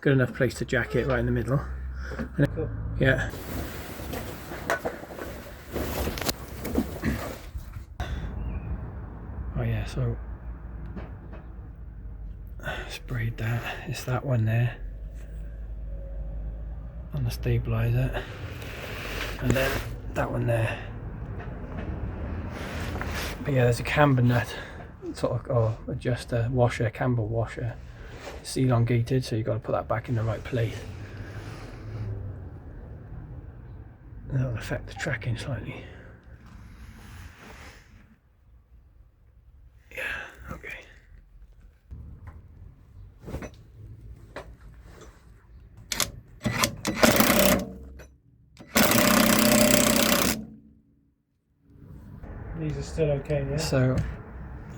good enough place to jack it right in the middle. And Cool. yeah. Oh yeah, so sprayed that. It's that one there on the stabilizer, and then that one there. But yeah, there's a camber nut, sort of, or adjuster, washer, camber washer. It's elongated, so you've got to put that back in the right place. That'll affect the tracking slightly. Yeah, okay. These are still okay, yeah? So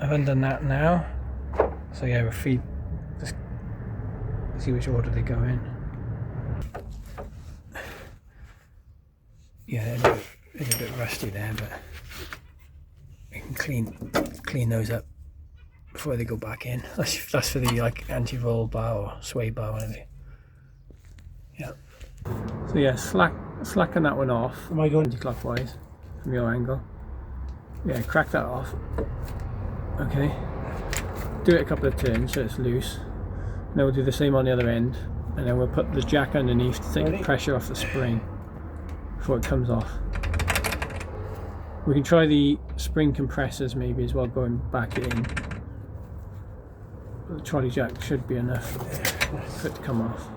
I've undone that now. So yeah, we'll feed, just see which order they go in. Yeah, it's a bit rusty there, but we can clean those up before they go back in. That's for the like anti-roll bar or sway bar, whatever. Yeah. So yeah, slacken that one off. Am I going anti-clockwise from your angle? Yeah, crack that off. Okay. Do it a couple of turns so it's loose. And then we'll do the same on the other end, and then we'll put the jack underneath to take the pressure off the spring before it comes off. We can try the spring compressors maybe as well, going back in. But the trolley jack should be enough for it to come off.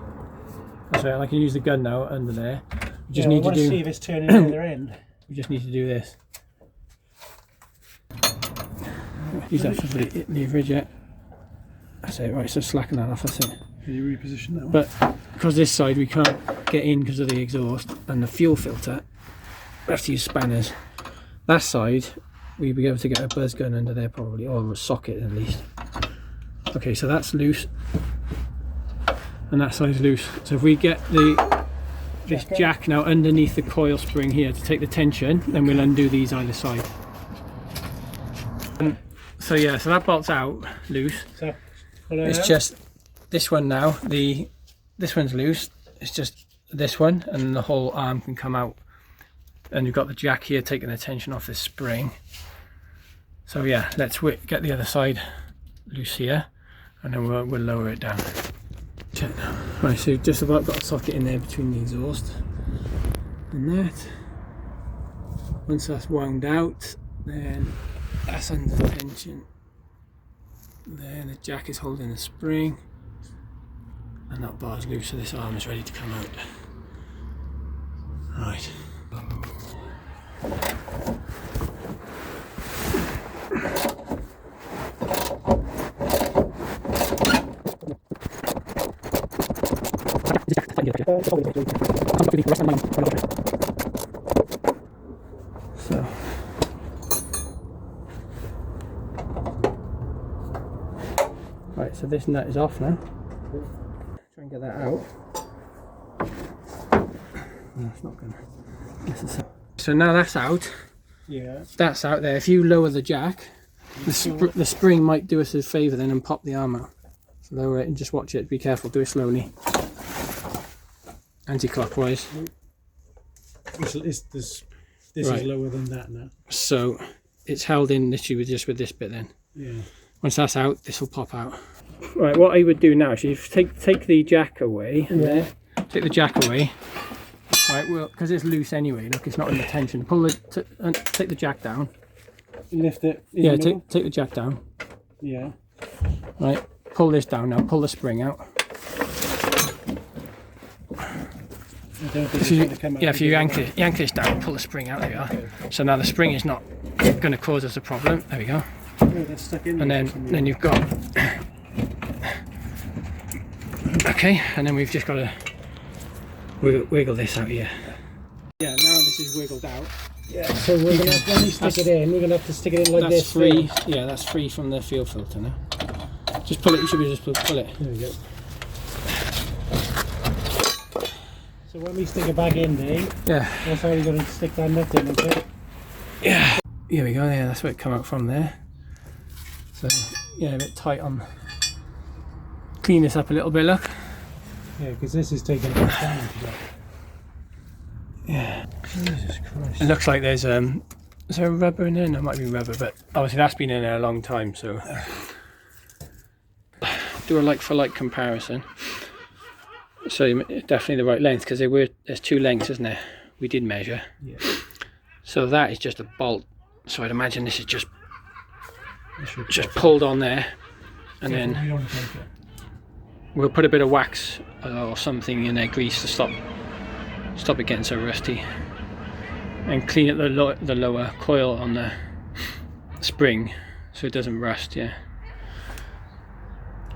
That's right, I can use the gun now under there. We just need to do. See if it's turning the other end. We just need to do this. Use that for the leverage, yeah. That's it, right, so slacken that off, that's it. Can you reposition that one? But because this side we can't get in because of the exhaust and the fuel filter, we have to use spanners. That side, we'll be able to get a buzz gun under there probably, or a socket at least. Okay, so that's loose. And that side's loose. So if we get this jack now underneath the coil spring here to take the tension, then we'll undo these either side. So yeah, so that bolt's out loose. So, it's just this one now. This one's loose. It's just this one, and the whole arm can come out. And you've got the jack here taking the tension off this spring. So yeah, let's get the other side loose here, and then we'll lower it down. Check now. Right, so just about got a socket in there between the exhaust and that. Once that's wound out, then that's under tension. There, the jack is holding the spring, and that bar's loose, so this arm is ready to come out. Right. So. Right, so this nut is off now. Try and get that out. No, it's not going to. So now that's out. Yeah. That's out there. If you lower the jack, the spring might do us a favour then and pop the arm out. So lower it and just watch it. Be careful. Do it slowly. Anti-clockwise. This Right. is lower than that now. So it's held in literally just with this bit then. Yeah. Once that's out, this will pop out. Right, what I would do now is you take the jack away. Yeah. There. Take the jack away. Right, well, because it's loose anyway. Look, it's not in the tension. Pull it. Take the jack down. Lift it. Yeah, take the jack down. Yeah. Right, pull this down now. Pull the spring out. If you yank this down, pull the spring out. There you are. So now the spring is not going to cause us a problem. There we go. Oh, that's stuck in. And then you've got. Okay, and then we've just got to wiggle this out here. Yeah, now this is wiggled out. Yeah. So we're gonna have, when you stick it in, we're gonna have to stick it in like that's this. Free. Yeah, that's free from the fuel filter now. Just pull it. You should be just pull it. There we go. So when we stick it back in, Dave, Yeah. that's how you're going to stick that nut in, okay? Yeah. Here we go. Yeah, that's where it come out from there. So yeah, a bit tight on. Clean this up a little bit. Look. Yeah, because this is taking a bit of damage. Yeah. Jesus Christ. It looks like there's is there rubber in there? No, it might be rubber, but obviously that's been in there a long time, so do a like for like comparison. So definitely the right length, because there's two lengths, isn't there? We did measure. Yeah. So that is just a bolt. So I'd imagine this is just pulled on there, and then we don't take it. we'll put a bit of wax or something in there, grease, to stop it getting so rusty, and clean up the lower coil on the spring so it doesn't rust. Yeah.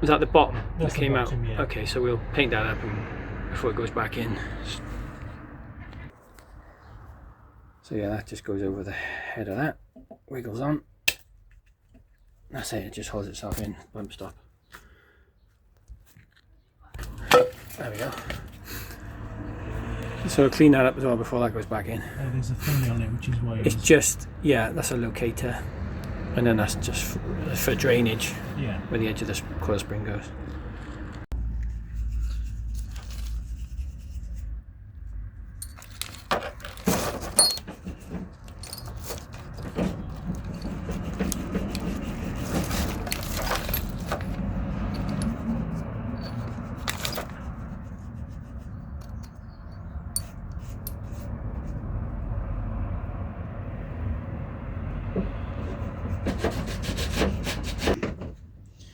Was that the bottom That's that came the bottom, out? yeah. Okay, so we'll paint that up before it goes back in. So yeah, that just goes over the head of that, wiggles on. That's it, it just holds itself in, bump stop. There we go. So we'll clean that up as well before that goes back in. There's a thing on it, which is why It's just, yeah, that's a locator. And then that's just for drainage, yeah. where the edge of the coil spring goes.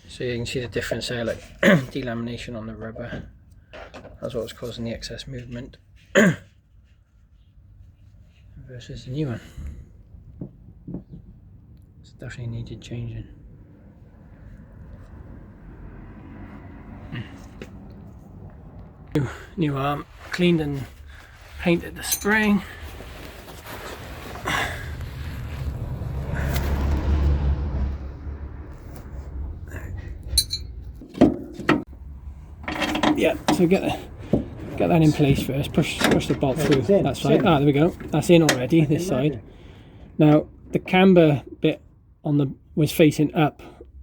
So you can see the difference there, like delamination on the rubber. That's what was causing the excess movement versus the new one. It's definitely needed changing. New arm, cleaned and painted the spring. Yeah, so get that in place first. Push the bolt through that side. Ah, there we go. That's in already. This side. Now the camber bit was facing up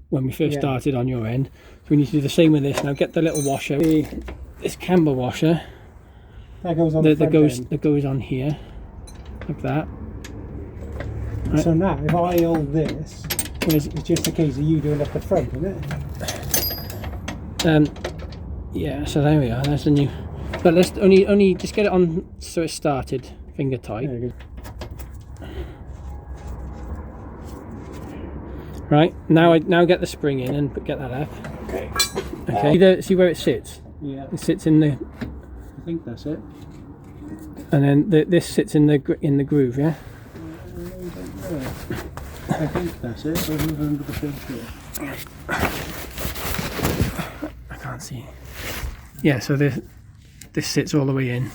when we first started on your end. So we need to do the same with this. Now get the little washer. This camber washer. That goes on that goes on here, like that. Right. So now, if I hold this, it's just a case of you doing up the front, isn't it? Yeah, so there we are, there's the new, but let's only just get it on so it started, finger tight. Right, now get the spring in and get that up. Okay. See where it sits? Yeah. It sits in the, I think that's it. And then this sits in the groove, yeah? I think that's it, but I'm 100% sure. I can't see. Yeah, so this sits all the way in.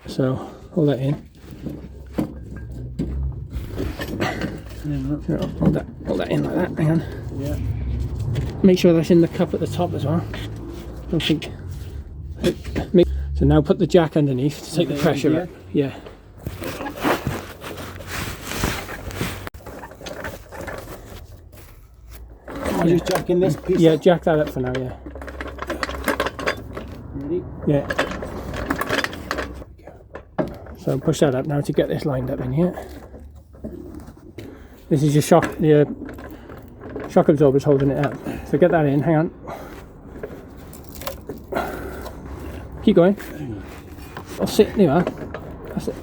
So hold that in. Hold that in like that. Hang on. Yeah. Make sure that's in the cup at the top as well. Don't think. So now put the jack underneath to take the pressure up. Yeah. I'm just jacking this piece. Yeah, jack that up for now, yeah. Ready? Yeah. So push that up now to get this lined up in here. This is your shock absorber's holding it up. So get that in, hang on. Keep going. I'll sit, there you are. That's it.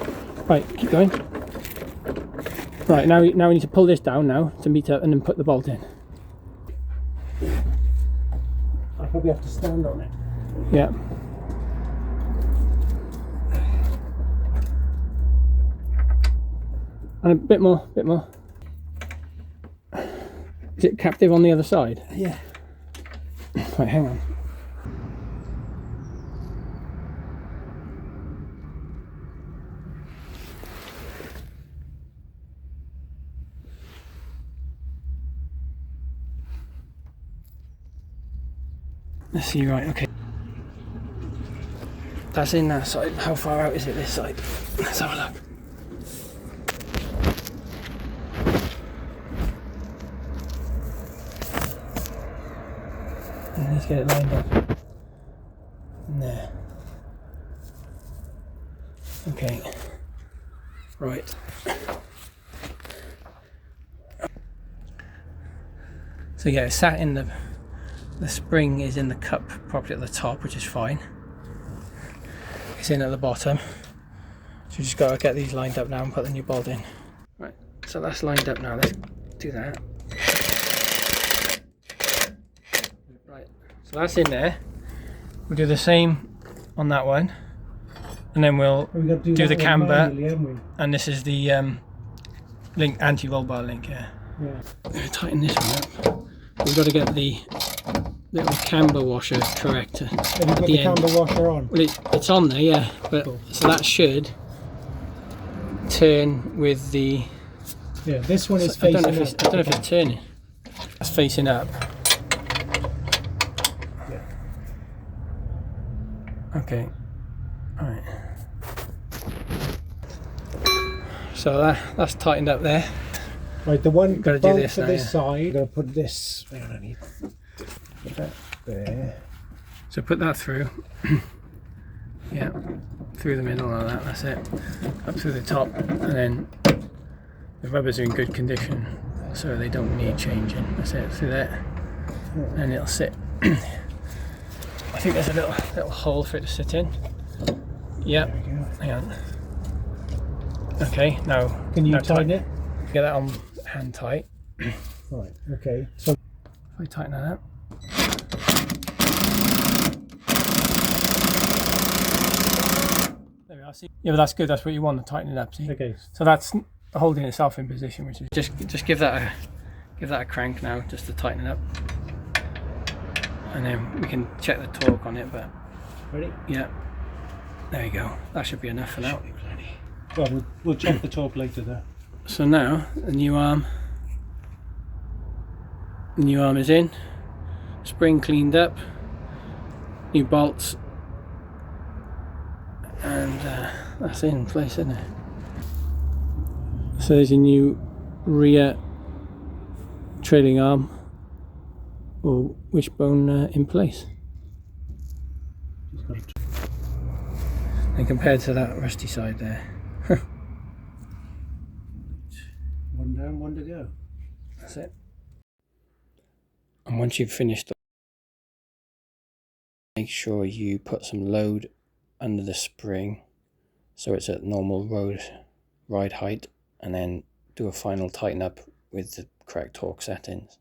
Right, keep going. Right, now we need to pull this down now to meet up and then put the bolt in. I probably have to stand on it. Yeah. And a bit more. Is it captive on the other side? Yeah. Right, hang on. Let's see, right, okay. That's in that side. How far out is it this side? Let's have a look. And let's get it lined up. There. Okay. Right. So yeah, it's sat in the spring is in the cup properly at the top, which is fine. It's in at the bottom. So you just got to get these lined up now and put the new bolt in. Right, so that's lined up now. Let's do that. Right, so that's in there. We'll do the same on that one. And then we'll do the camber. Manually, and this is the link, anti-roll bar link, yeah. I'm going to tighten this one up. We've got to get the little camber washer correct Have you got the camber washer on? Well, it's on there, yeah. But cool. So that should turn with the... Yeah, this one is facing up. I don't know if it's turning. It's facing up. Yeah. Okay. Alright. So that's tightened up there. Right, the one got to do this for now, this side. I'm going to put this. Where do I need? Put that there. So put that through. Yeah, through the middle like that. That's it. Up through the top, and then the rubbers are in good condition, so they don't need changing. That's it. Through there, and it'll sit. I think there's a little hole for it to sit in. Yeah. Hang on. Okay. Now. Can you tighten it? Get that on hand tight. Right. Okay. So if I tighten that up. There we are. See? Yeah, but that's good. That's what you want to tighten it up. See? Okay. So that's holding itself in position, which is just give that a crank now, just to tighten it up, and then we can check the torque on it. But ready? Yeah. There you go. That should be enough for now. Well, we'll check the torque later though. So now the new arm is in, spring cleaned up, new bolts, and that's in place, isn't it? So there's a new rear trailing arm or wishbone in place. And compared to that rusty side there. One down, one to go. That's it. And once you've finished, make sure you put some load under the spring so it's at normal ride height, and then do a final tighten up with the correct torque settings.